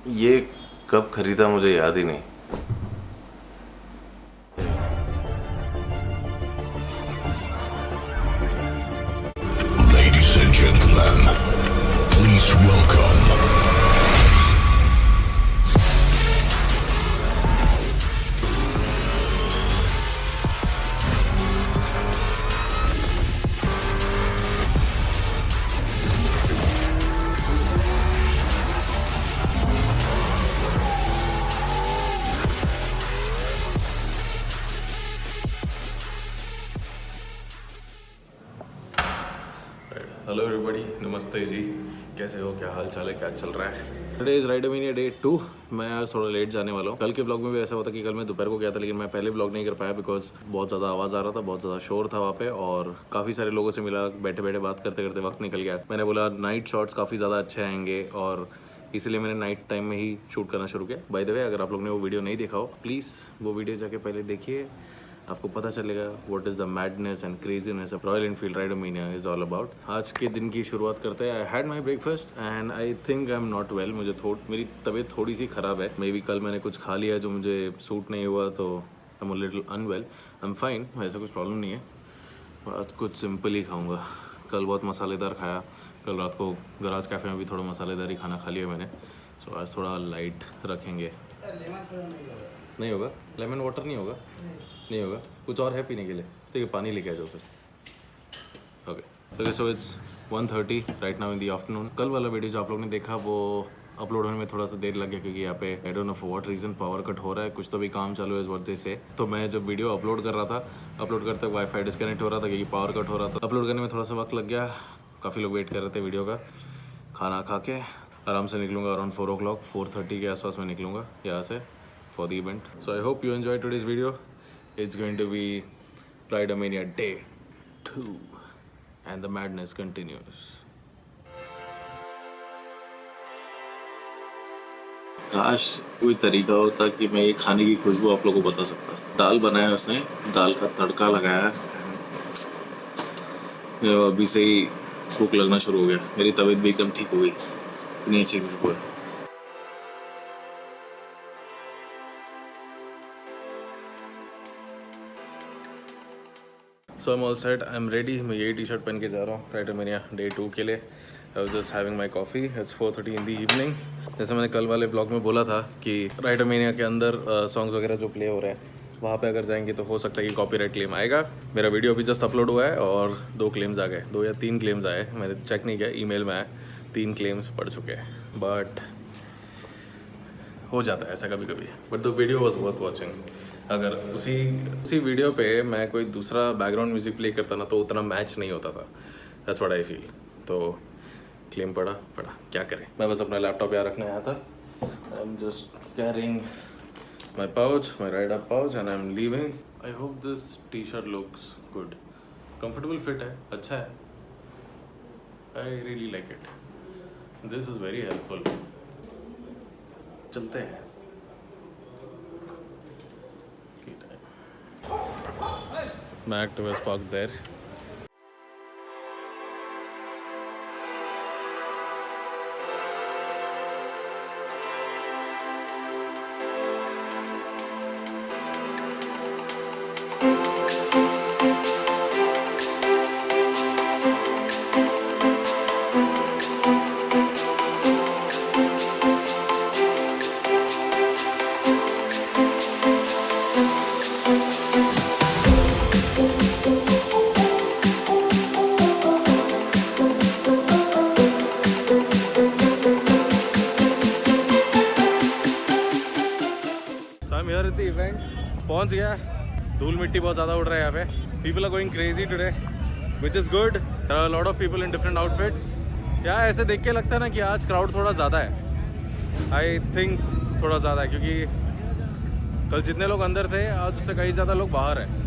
ये कब खरीदा मुझे याद ही नहीं। Ladies and gentlemen, please welcome hello everybody, नमस्ते जी। कैसे हो, क्या हाल चाल है, क्या चल रहा है? Today is Rider Mania day 2। मैं आज थोड़ा लेट जाने वाला हूँ। कल के ब्लॉग में भी ऐसा होता कि कल मैं दोपहर को गया था, लेकिन मैं पहले ब्लॉग नहीं कर पाया बिकॉज बहुत ज़्यादा आवाज़ आ रहा था, बहुत ज़्यादा शोर था वहाँ पे, और काफ़ी सारे लोगों से मिला, बैठे बैठे बात करते करते वक्त निकल गया। मैंने बोला नाइट शॉट्स काफ़ी ज़्यादा अच्छे आएंगे, और इसलिए मैंने नाइट टाइम में ही शूट करना शुरू किया। बाय द वे, अगर आप लोग ने वो वीडियो नहीं देखा हो, प्लीज़ वो वीडियो जाके पहले देखिए, आपको पता चलेगा what is the madness and craziness of Royal Enfield Rider Mania is all about. आज के दिन की शुरुआत करते हैं। I had my breakfast and I think I am not well. मेरी तबीयत थोड़ी सी ख़राब है। मे बी कल मैंने कुछ खा लिया जो मुझे सूट नहीं हुआ, तो I am a little unwell. I am fine, ऐसा कुछ प्रॉब्लम नहीं है। आज कुछ सिंपल ही खाऊँगा। कल बहुत मसालेदार खाया। कल रात को गराज कैफ़े में भी थोड़ा मसालेदार ही खाना खा लिया मैंने। सो आज थोड़ा लाइट रखेंगे। नहीं होगा, लेमन वाटर नहीं होगा, नहीं होगा। कुछ और है पीने के लिए? ठीक है, पानी लेके आ जाओ फिर। Okay, so it's 1:30 right now in the afternoon. कल वाला वीडियो जो आप लोगों ने देखा वो अपलोड होने में थोड़ा सा देर लग गया, क्योंकि यहाँ पे I don't know for what reason power cut हो रहा है। कुछ तो भी काम चालू है इस वजह से। तो मैं जब वीडियो अपलोड कर रहा था, अपलोड करते वाईफाई डिस्कनेक्ट हो रहा था क्योंकि पावर कट हो रहा था। अपलोड करने में थोड़ा सा वक्त लग गया। काफ़ी लोग वेट कर रहे थे वीडियो का। खाना खा के आराम से निकलूँगा अराउंड 4 o'clock, 4:30 के आसपास मैं निकलूँगा यहाँ से for the event. So I hope you enjoyed today's video. It's going to be Rider Mania Day 2 and the madness continues. काश कोई तरीका होता कि मैं ये खाने की खुशबू आप लोगों को बता सकता। दाल बनाया उसने, दाल का तड़का लगाया, अभी से ही भूख लगना शुरू हो गया। मेरी तबीयत भी एकदम ठीक हो गई, इतनी अच्छी खुशबू है। So I am all set, I am ready. मैं यही टी शर्ट पहन के जा रहा हूँ राइडर मीनिया डे 2 के लिए। आई was just having my coffee. It's 4:30 in the evening. जैसे मैंने कल वाले ब्लॉग में बोला था कि राइडर मीनिया के अंदर सॉन्ग्स वगैरह जो प्ले हो रहे हैं, वहाँ पे अगर जाएंगे तो हो सकता है कि कॉपीराइट क्लेम आएगा। मेरा वीडियो अभी जस्ट अपलोड हुआ है और 2 क्लेम्स आ गए, 2 या 3 क्लेम्स आए। मैंने चेक नहीं किया, ईमेल में आए। 3 क्लेम्स पड़ चुके हैं, बट हो जाता है ऐसा कभी कभी। But the video was worth watching. अगर उसी वीडियो पे मैं कोई दूसरा बैकग्राउंड म्यूजिक प्ले करता ना, तो उतना मैच नहीं होता था। That's what I feel. तो क्लेम पड़ा, क्या करें। मैं बस अपना लैपटॉप यहाँ रखने आया था। I am just carrying my pouch, my rider pouch, and I am leaving. I hope this T shirt looks good. Comfortable fit है, अच्छा है। I really like it. This is very helpful. चलते हैं। My Activa is parked there. Event पहुंच गया। धूल मिट्टी बहुत ज़्यादा उड़ रहा है यहाँ पे। People are going crazy today, which is good. There are lot of people in different outfits. यार ऐसे देख के लगता है ना कि आज क्राउड थोड़ा ज़्यादा है। आई थिंक थोड़ा ज़्यादा है, क्योंकि कल जितने लोग अंदर थे, आज उससे कई ज़्यादा लोग बाहर हैं।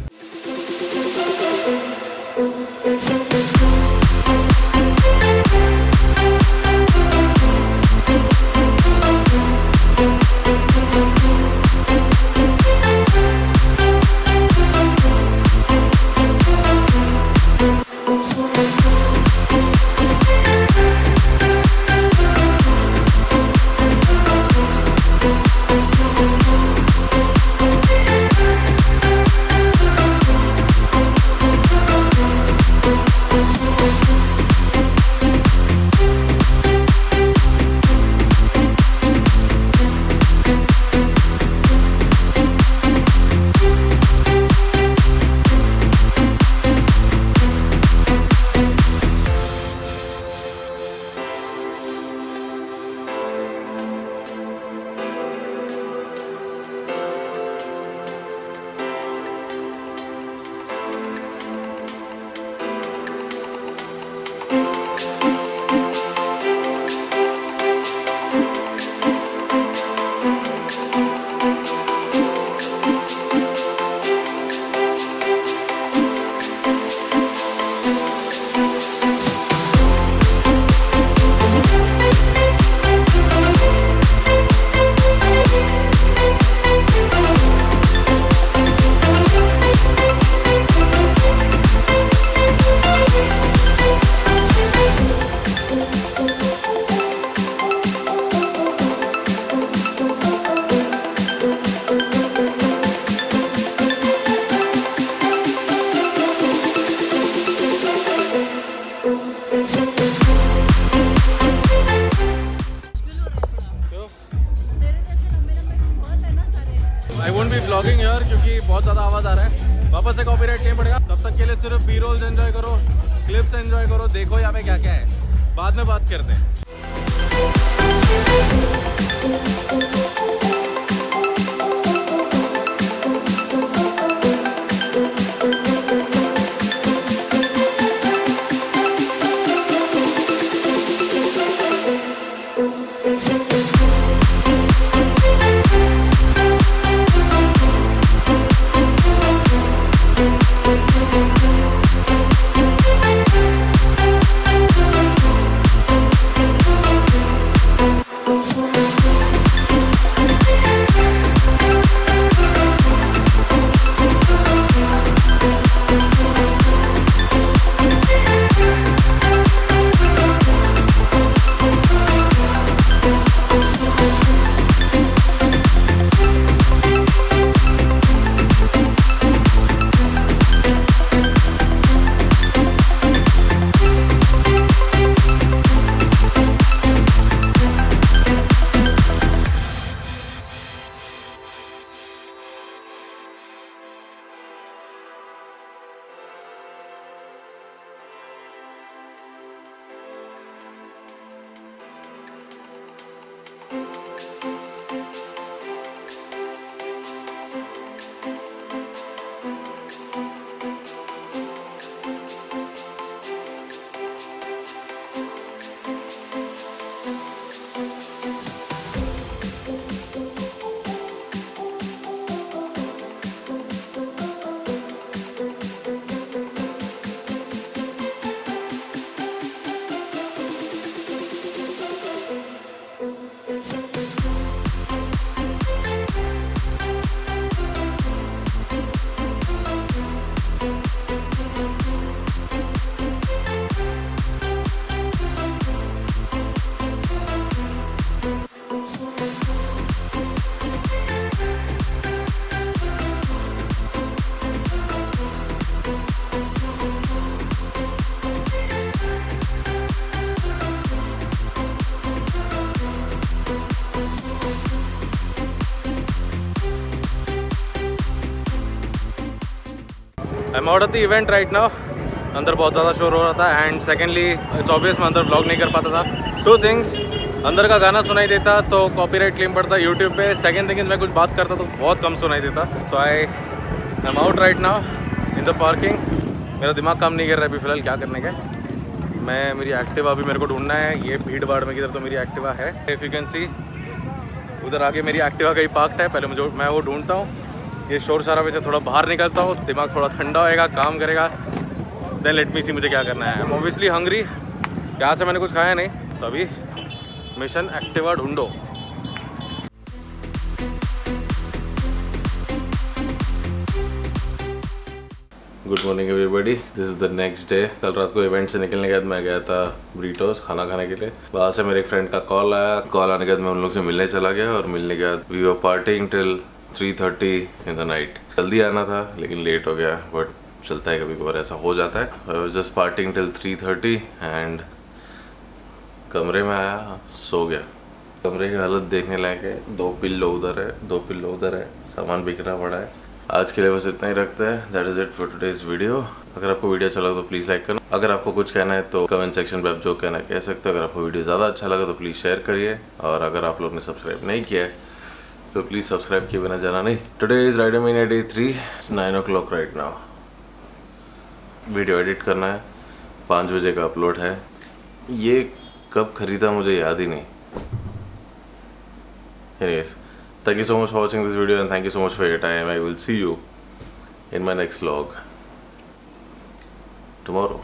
बी व्लॉगिंग यार क्योंकि बहुत ज़्यादा आवाज़ आ रहा है, वापस से कॉपीराइट क्लेम पड़ेगा। तब तक के लिए सिर्फ बी रोल्स एंजॉय करो, क्लिप्स एंजॉय करो, देखो यहाँ पे क्या क्या है, बाद में बात करते हैं। आई am out of the event right now. अंदर बहुत ज़्यादा शोर हो रहा था एंड सेकेंडली इट्स ऑब्वियस मैं अंदर व्लॉग नहीं कर पाता था। टू थिंग्स, अंदर का गाना सुनाई देता तो कॉपीराइट क्लेम पड़ता यूट्यूब पे। सेकेंड थिंग इज मैं कुछ बात करता तो बहुत कम सुनाई देता। So I am out right now in the parking. मेरा दिमाग काम नहीं कर रहा है अभी फ़िलहाल क्या करने का। मैं मेरी एक्टिवा अभी मेरे को ढूंढना है। ये भीड़ भाड़ में किधर तो मेरी एक्टिवा है। इफ़ यू कैन सी उधर आगे मेरी एक्टिवा कहीं पार्कड है। पहले मैं वो ढूंढता हूँ। ये शोर सारा वैसे थोड़ा बाहर निकलता हो, दिमाग थोड़ा ठंडा होएगा, काम करेगा। देन लेट मी सी मुझे क्या करना है। I am obviously hungry. यहाँ से मैंने कुछ खाया नहीं, तो अभी मिशन एक्टिवा ढूंढो। Good morning everybody, this is the next day. कल रात को इवेंट से निकलने के बाद मैं गया था ब्रीटोस खाना खाने के लिए। वहाँ से मेरे एक फ्रेंड का कॉल आया। कॉल आने के बाद मैं उन लोग से मिलने चला गया और मिलने के बाद we were partying till 3:30 in the night. जल्दी आना था लेकिन लेट हो गया, बट चलता है, कभी कभार ऐसा हो जाता है। I was just partying till 3:30 and कमरे में आया, सो गया। कमरे की हालत देखने लायक है। 2 पिल्लो उधर है, 2 पिल्लो उधर है, सामान बिखरा पड़ा है। आज के लिए बस इतना ही रखते हैं। That is it for today's video. अगर आपको वीडियो अच्छा लगा तो प्लीज़ लाइक करना। अगर आपको कुछ कहना है तो कमेंट सेक्शन पे आप जो कहना है कह सकते हो। अगर आपको वीडियो ज़्यादा अच्छा लगा तो प्लीज़ शेयर करिए। और अगर आप लोग ने सब्सक्राइब नहीं किया है तो प्लीज़ सब्सक्राइब किए बिना जाना नहीं। Today is Rider Mania day 3। It's 9 o'clock right now. Video edit करना है, 5 बजे का अपलोड है। ये कब खरीदा मुझे याद ही नहीं। Anyways, thank you so much for watching this video and thank you so much for your time. I will see you in my next vlog tomorrow.